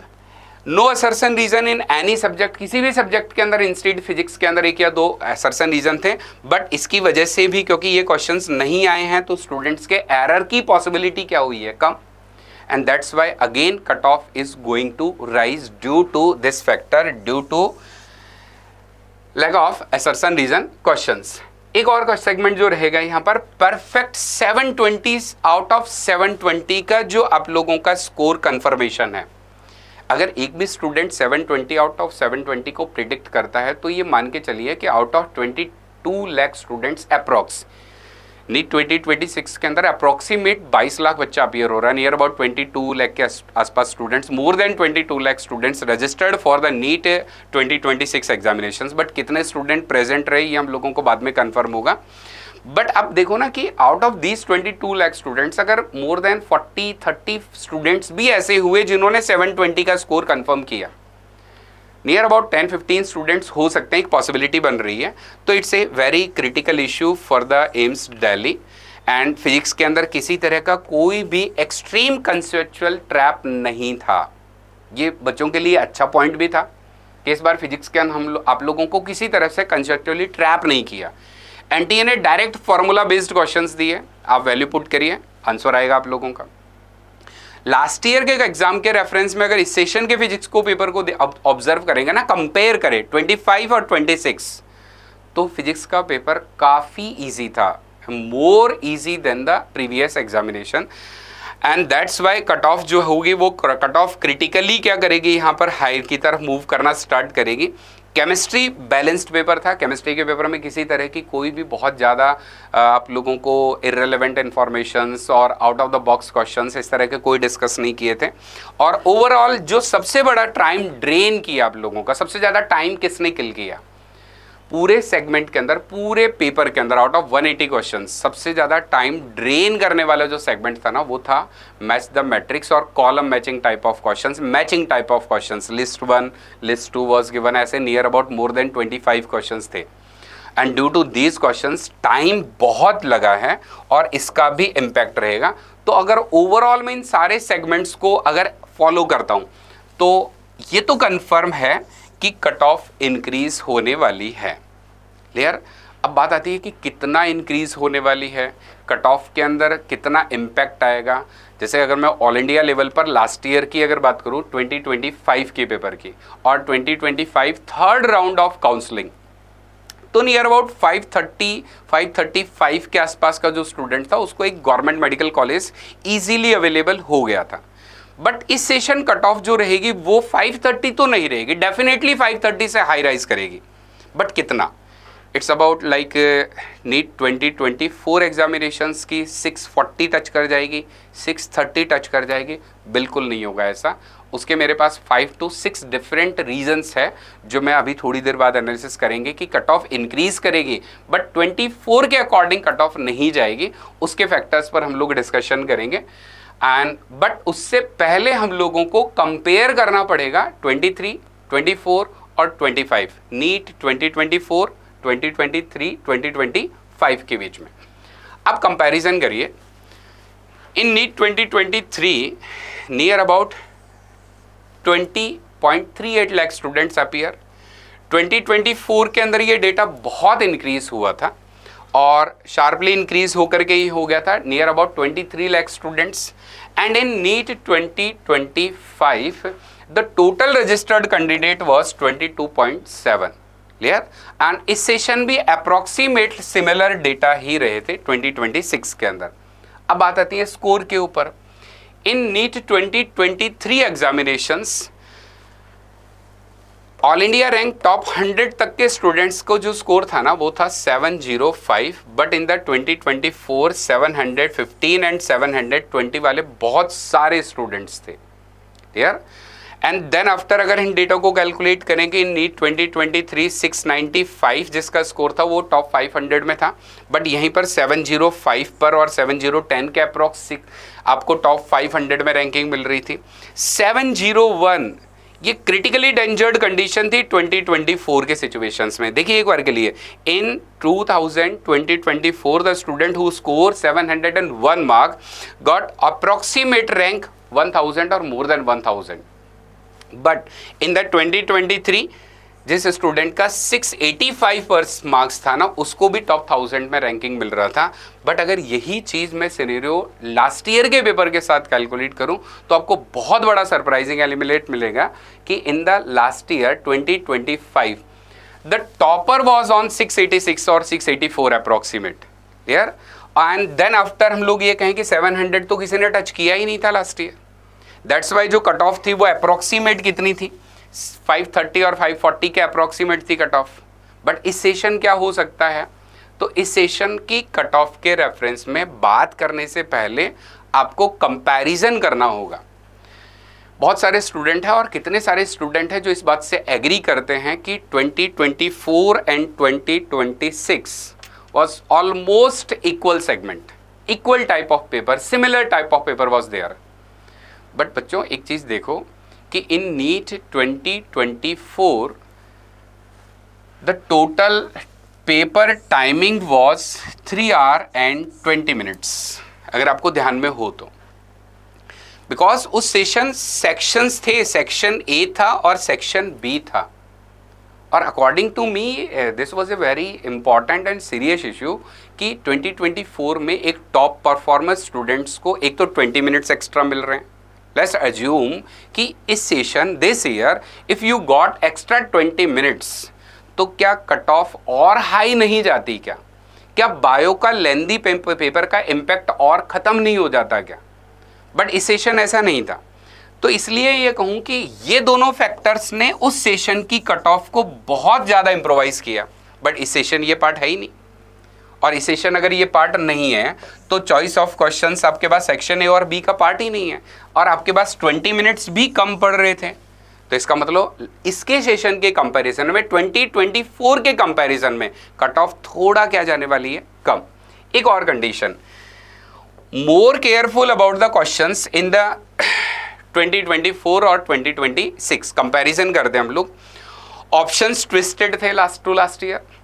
Speaker 1: No assertion reason in any subject, किसी भी सब्जेक्ट के अंदर इंस्टीड फिजिक्स के अंदर 1 या 2 असर्शन रीजन थे, बट इसकी वजह से भी क्योंकि ये क्वेश्चंस नहीं आए हैं तो स्टूडेंट्स के एरर की पॉसिबिलिटी क्या हुई है? कम। And that's why again cut off is going to rise due to this factor, due to lack of assertion reason questions. एक और सेगमेंट जो रहेगा यहाँ पर, परफेक्ट 720 आउट ऑफ 720 का जो आप लोगों का स्कोर कंफर्मेशन है। अगर एक भी स्टूडेंट 720 आउट ऑफ 720 को प्रिडिक्ट करता है तो ये मान के चलिए कि out of 22 lakh students approx NEET 2026 के अंदर अप्रॉक्सीमेट 22 लाख बच्चा अपीयर हो रहा है, नियर अबाउट 22 लाख के आसपास students, more than 22 lakh students registered for the NEET 2026 examinations. But कितने स्टूडेंट प्रेजेंट रहे ये हम लोगों को बाद में कंफर्म होगा। बट अब देखो ना कि out of these 22 lakh students अगर मोर देन 40-30 स्टूडेंट्स भी ऐसे हुए जिन्होंने 720 का स्कोर कंफर्म किया, नियर अबाउट 10-15 स्टूडेंट्स हो सकते हैं, एक पॉसिबिलिटी बन रही है। तो it's a very critical issue for the AIIMS Delhi. And physics के अंदर किसी तरह का कोई भी एक्सट्रीम कंसेप्चुअल ट्रैप नहीं था। ये बच्चों के लिए अच्छा पॉइंट भी था कि इस बार फिजिक्स के अंदर आप लोगों को किसी तरह से कंसेप्चुअली ट्रैप नहीं किया। एनटीए ने डायरेक्ट फॉर्मूला बेस्ड क्वेश्चंस दिए, आप वैल्यू पुट करिए, आंसर आएगा आप लोगों का। लास्ट ईयर के एग्जाम के रेफरेंस में अगर इस सेशन के फिजिक्स को पेपर को ऑब्जर्व करेंगे ना, कंपेयर करें 25 और 26, तो फिजिक्स का पेपर काफ़ी इजी था, more easy than the previous examination. And that's why cut off जो होगी वो कट ऑफ क्रिटिकली क्या करेगी, यहाँ पर हायर की तरफ मूव करना स्टार्ट करेगी। केमिस्ट्री बैलेंस्ड पेपर था, केमिस्ट्री के पेपर में किसी तरह की कोई भी बहुत ज़्यादा आप लोगों को इररेलेवेंट इन्फॉर्मेशंस और out of the box questions इस तरह के कोई डिस्कस नहीं किए थे। और ओवरऑल जो सबसे बड़ा टाइम ड्रेन किया आप लोगों का, सबसे ज़्यादा टाइम किसने किल किया पूरे सेगमेंट के अंदर, पूरे पेपर के अंदर, आउट ऑफ 180 क्वेश्चन सबसे ज़्यादा टाइम ड्रेन करने वाला जो सेगमेंट था ना, वो था मैच द मैट्रिक्स और column matching type of questions, matching type of questions. List 1 list 2 was given, ऐसे near about more than 25 questions थे। And due to these questions time बहुत लगा है और इसका भी इम्पैक्ट रहेगा। तो अगर ओवरऑल में इन सारे सेगमेंट्स को अगर फॉलो करता हूँ तो ये तो कन्फर्म है कि कट ऑफ इंक्रीज होने वाली है। क्लियर? अब बात आती है कि कितना इंक्रीज होने वाली है, कट ऑफ के अंदर कितना इम्पैक्ट आएगा। जैसे अगर मैं ऑल इंडिया लेवल पर लास्ट ईयर की अगर बात करूं 2025 के पेपर की और 2025 थर्ड राउंड ऑफ काउंसलिंग, तो नियर अबाउट 535 के आसपास का जो स्टूडेंट था उसको एक government medical college easily available हो गया था। बट इस सेशन कट ऑफ जो रहेगी वो 530 तो नहीं रहेगी, डेफिनेटली 530 से हाई राइज करेगी। बट कितना? It's about like NEET 2024 examinations की 640 टच कर जाएगी, 630 टच कर जाएगी, बिल्कुल नहीं होगा ऐसा। उसके मेरे पास 5 to 6 डिफरेंट रीजंस है जो मैं अभी थोड़ी देर बाद एनालिसिस करेंगे कि कट ऑफ इंक्रीज करेगी बट 24 के अकॉर्डिंग कट ऑफ नहीं जाएगी। उसके फैक्टर्स पर हम लोग डिस्कशन करेंगे। एंड बट उससे पहले हम लोगों को कंपेयर करना पड़ेगा 23, 24 और 25, नीट 2024, 2023, 2025 के बीच में। अब कंपैरिजन करिए। In NEET 2023 near about 20.38 lakh students appear. 2024 के अंदर ये डेटा बहुत इंक्रीज हुआ था और शार्पली इंक्रीज होकर के ही हो गया था, near about 23 lakh students. And in NEET 2025 the total registered candidate was 22.7। Clear? And इस सेशन भी अप्रॉक्सीमेट सिमिलर डेटा ही रहे थे 2026 के अंदर। अब बात आती है स्कोर के ऊपर। In NEET 2023 examinations all India rank top 100 तक के स्टूडेंट्स को जो स्कोर था ना वो था 705, बट इन द 2024 715 एंड 720 वाले बहुत सारे स्टूडेंट्स थे। क्लियर? एंड देन आफ्टर अगर इन डेटा को कैलकुलेट करेंगे, इन नीट 2023 695 जिसका स्कोर था वो टॉप 500 में था, बट यहीं पर 705 पर और 7010 के अप्रॉक्स आपको टॉप 500 में रैंकिंग मिल रही थी। 701 ये क्रिटिकली डेंजर्ड कंडीशन थी 2024 के सिचुएशंस में। देखिए एक बार के लिए, इन 2024 the student who score 701 mark got approximate rank 1000 और more than 1000। But in the 2023 जिस स्टूडेंट का 685 पर मार्क्स था ना उसको भी टॉप 1000 में रैंकिंग मिल रहा था। बट अगर यही चीज़ मैं सिनेरियो लास्ट ईयर के पेपर के साथ कैलकुलेट करूं तो आपको बहुत बड़ा सरप्राइजिंग एलिमिनेट मिलेगा कि in the last year 2025 the topper was on 686 और 684 approximate. Clear? And then after हम लोग ये कहें कि 700 तो किसी ने टच किया ही नहीं था लास्ट ईयर। दैट्स वाई जो कट ऑफ थी वो अप्रॉक्सीमेट कितनी थी, 530 और 540 के अप्रॉक्सीमेट थी कट ऑफ। बट इस सेशन क्या हो सकता है, तो इस सेशन की कट ऑफ के रेफरेंस में बात करने से पहले आपको कंपैरिजन करना होगा। बहुत सारे स्टूडेंट हैं और कितने सारे स्टूडेंट हैं जो इस बात से एग्री करते हैं कि 2024 and 2026 was almost equal segment, equal type of paper, similar type of paper was there. But बच्चों एक चीज़ देखो कि in NEET 2024 the total paper timing was 3 hours and 20 minutes, अगर आपको ध्यान में हो तो। बिकॉज उस सेक्शंस थे, सेक्शन ए था और सेक्शन बी था, और according to me this was a very important and serious issue कि 2024 में एक टॉप परफॉर्मर स्टूडेंट्स को एक तो 20 मिनट्स एक्स्ट्रा मिल रहे हैं। लेट्स अज्यूम कि इस session this year if you got extra 20 minutes तो क्या कट ऑफ और हाई नहीं जाती क्या बायो का लेंदी पेपर का इम्पैक्ट और ख़त्म नहीं हो जाता क्या? बट इस सेशन ऐसा नहीं था, तो इसलिए ये कहूँ कि ये दोनों फैक्टर्स ने उस सेशन की कट ऑफ को बहुत ज़्यादा इम्प्रोवाइज किया। बट इस सेशन ये पार्ट है ही नहीं, और इस सेशन अगर ये पार्ट नहीं है तो चॉइस ऑफ क्वेश्चंस आपके पास सेक्शन ए और बी का पार्ट ही नहीं है, और आपके पास 20 मिनट्स भी कम पड़ रहे थे। तो इसका मतलब इसके सेशन के कंपैरिजन में 2024 के कंपैरिजन में कट ऑफ थोड़ा क्या जाने वाली है, कम। एक और condition, more careful about the questions in the 2024 और 2026 कंपैरिजन करते हैं हम लोग। ऑप्शंस ट्विस्टेड थे लास्ट टू लास्ट ईयर।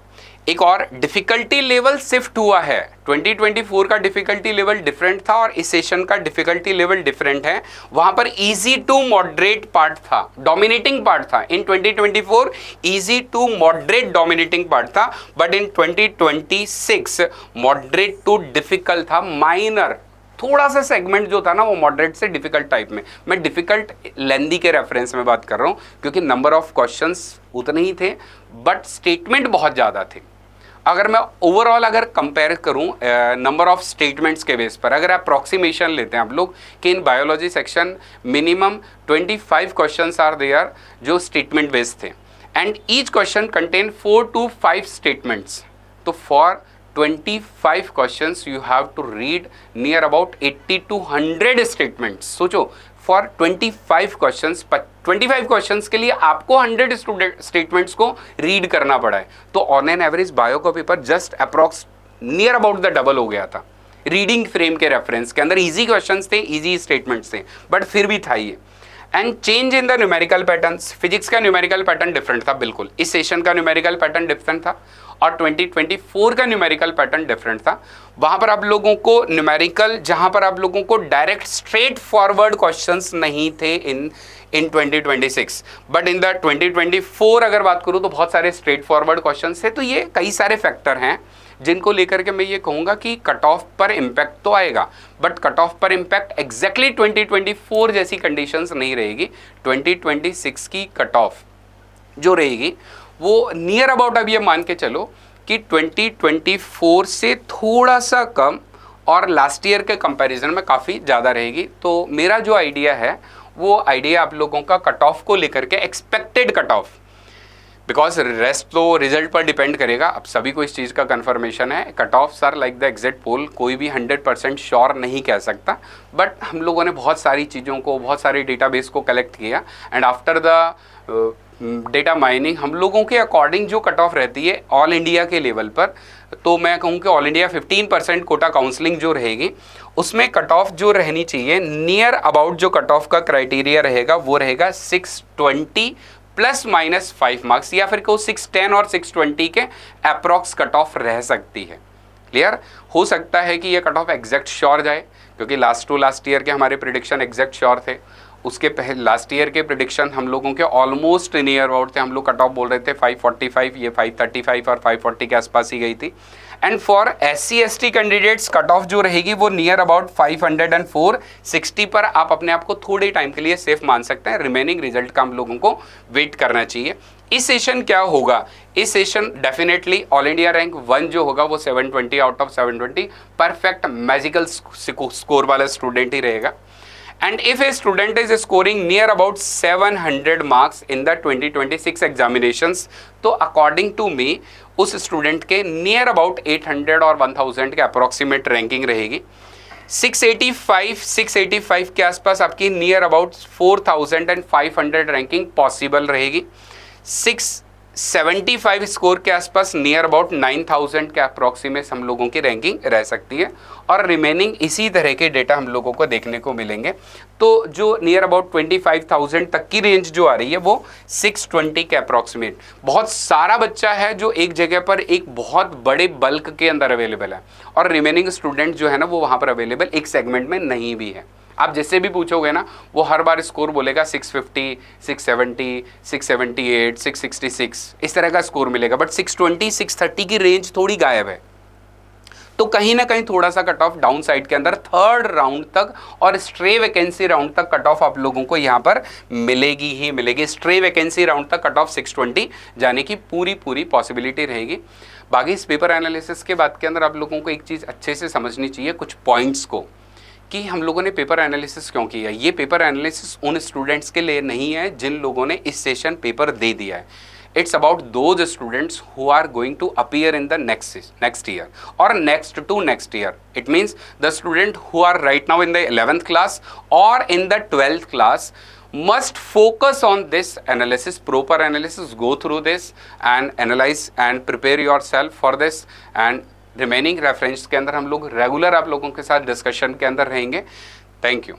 Speaker 1: एक और डिफिकल्टी लेवल शिफ्ट हुआ है, 2024 का डिफिकल्टी लेवल डिफरेंट था और इस सेशन का डिफिकल्टी लेवल डिफरेंट है। वहां पर इजी टू मॉडरेट पार्ट था, डोमिनेटिंग पार्ट था। In 2024 easy to moderate dominating part था, but in 2026 moderate to difficult था, माइनर थोड़ा सा सेगमेंट जो था ना वो मॉडरेट से डिफिकल्ट टाइप में। मैं डिफिकल्ट लेंदी के रेफरेंस में बात कर रहा हूँ क्योंकि नंबर ऑफ क्वेश्चंस उतने ही थे बट स्टेटमेंट बहुत ज़्यादा थे। अगर मैं ओवरऑल अगर कंपेयर करूं नंबर ऑफ स्टेटमेंट्स के बेस पर, अगर अप्रॉक्सीमेशन लेते हैं आप लोग कि in biology section minimum 25 questions are there जो स्टेटमेंट बेस्ड थे, and each question contain 4 to 5 statements. तो for 25 questions you have to read near about 80 to 100 statements. सोचो फॉर 25 क्वेश्चंस, 25 क्वेश्चंस के लिए आपको 100 स्टेटमेंट्स को रीड करना पड़ा है। तो ऑन एन एवरेज बायो का paper just approx near about the double हो गया था रीडिंग फ्रेम के रेफरेंस के अंदर। इजी क्वेश्चंस थे, इजी स्टेटमेंट्स थे, बट फिर भी था ये। And change in the numerical patterns, physics का न्यूमेरिकल पैटर्न डिफरेंट था बिल्कुल, इस सेशन का न्यूमेरिकल पैटर्न डिफरेंट था और 2024 का न्यूमेरिकल पैटर्न डिफरेंट था। वहाँ पर आप लोगों को न्यूमेरिकल, जहाँ पर आप लोगों को डायरेक्ट स्ट्रेट फॉरवर्ड क्वेश्चंस नहीं थे इन 2026, बट इन द 2024 अगर बात करूँ तो बहुत सारे स्ट्रेट फॉरवर्ड क्वेश्चंस थे। तो ये कई सारे फैक्टर हैं जिनको लेकर के मैं ये कहूँगा कि कट ऑफ पर इम्पैक्ट तो आएगा, बट कट ऑफ पर इम्पैक्ट एग्जैक्टली 2024 जैसी कंडीशंस नहीं रहेगी। 2026 की कट ऑफ जो रहेगी वो नियर अबाउट, अब ये मान के चलो कि 2024 से थोड़ा सा कम और लास्ट ईयर के कंपैरिजन में काफ़ी ज़्यादा रहेगी। तो मेरा जो आइडिया है वो आइडिया आप लोगों का कट ऑफ को लेकर के, expected cut off, because rest तो रिजल्ट पर डिपेंड करेगा। अब सभी को इस चीज़ का कन्फर्मेशन है, cut offs are like the exit poll, कोई भी 100% श्योर नहीं कह सकता। बट हम लोगों ने बहुत सारी चीज़ों को, बहुत सारे डेटाबेस को कलेक्ट किया and after the data mining हम लोगों के अकॉर्डिंग जो कट ऑफ रहती है ऑल इंडिया के लेवल पर, तो मैं कहूँ कि ऑल इंडिया 15% कोटा काउंसलिंग जो रहेगी उसमें कट ऑफ जो रहनी चाहिए नियर अबाउट, जो कट ऑफ का क्राइटेरिया रहेगा वो रहेगा 620 ±5 मार्क्स, या फिर को 610 और 620 के अप्रॉक्स कट ऑफ रह सकती है। क्लियर? हो सकता है कि ये कट ऑफ एग्जैक्ट श्योर जाए क्योंकि लास्ट टू लास्ट ईयर के हमारे प्रिडिक्शन एग्जैक्ट श्योर थे। उसके पहले लास्ट ईयर के प्रिडिक्शन हम लोगों के ऑलमोस्ट नियर अबाउट थे। हम लोग कट ऑफ बोल रहे थे 545, ये 535 और 540 के आसपास ही गई थी। And for SC ST candidates cut off जो रहेगी वो नियर अबाउट 504 60 पर आप अपने आप को थोड़े टाइम के लिए सेफ मान सकते हैं। रिमेनिंग रिजल्ट का हम लोगों को वेट करना चाहिए। इस सेशन क्या होगा, इस session definitely all India rank 1 जो होगा वो 720 out of 720 perfect magical score वाला स्टूडेंट ही रहेगा। and if a student is scoring near about 700 marks in the 2026 examinations, तो according to me उस स्टूडेंट के नियर अबाउट 800 और 1000 के अप्रोक्सीमेट रैंकिंग रहेगी। 685 के आसपास आपकी नियर अबाउट 4500 रैंकिंग पॉसिबल रहेगी। 675 स्कोर के आसपास नियर अबाउट 9000 के अप्रोक्सीमेट हम लोगों की रैंकिंग रह सकती है, और रिमेनिंग इसी तरह के डेटा हम लोगों को देखने को मिलेंगे। तो जो नियर अबाउट 25000 तक की रेंज जो आ रही है वो 620 के अप्रोक्सीमेट बहुत सारा बच्चा है जो एक जगह पर एक बहुत बड़े बल्क के अंदर अवेलेबल है, और रिमेनिंग स्टूडेंट जो है ना वो वहाँ पर अवेलेबल एक सेगमेंट में नहीं भी है। आप जिससे भी पूछोगे ना वो हर बार स्कोर बोलेगा 650, 670, 678, 666 इस तरह का स्कोर मिलेगा, बट 620, 630 की रेंज थोड़ी गायब है। तो कहीं ना कहीं थोड़ा सा कट ऑफ डाउन साइड के अंदर थर्ड राउंड तक और स्ट्रे वैकेंसी राउंड तक कट ऑफ आप लोगों को यहाँ पर मिलेगी ही मिलेगी। स्ट्रे वैकेंसी राउंड तक कट ऑफ 620 जाने की पूरी पॉसिबिलिटी रहेगी। बाकी इस पेपर एनालिसिस के बाद के अंदर आप लोगों को एक चीज़ अच्छे से समझनी चाहिए, कुछ पॉइंट्स को, कि हम लोगों ने पेपर एनालिसिस क्यों किया। ये पेपर एनालिसिस उन स्टूडेंट्स के लिए नहीं है जिन लोगों ने इस सेशन पेपर दे दिया है। It's about those students who are going to appear in the next year or next to next year. It means the student who are right now in the 11th class or in the 12th class must focus on this analysis, proper analysis, go through this and analyze and prepare yourself for this, and remaining reference के अंदर हम लोग regular आप लोगों के साथ discussion के अंदर रहेंगे। Thank you.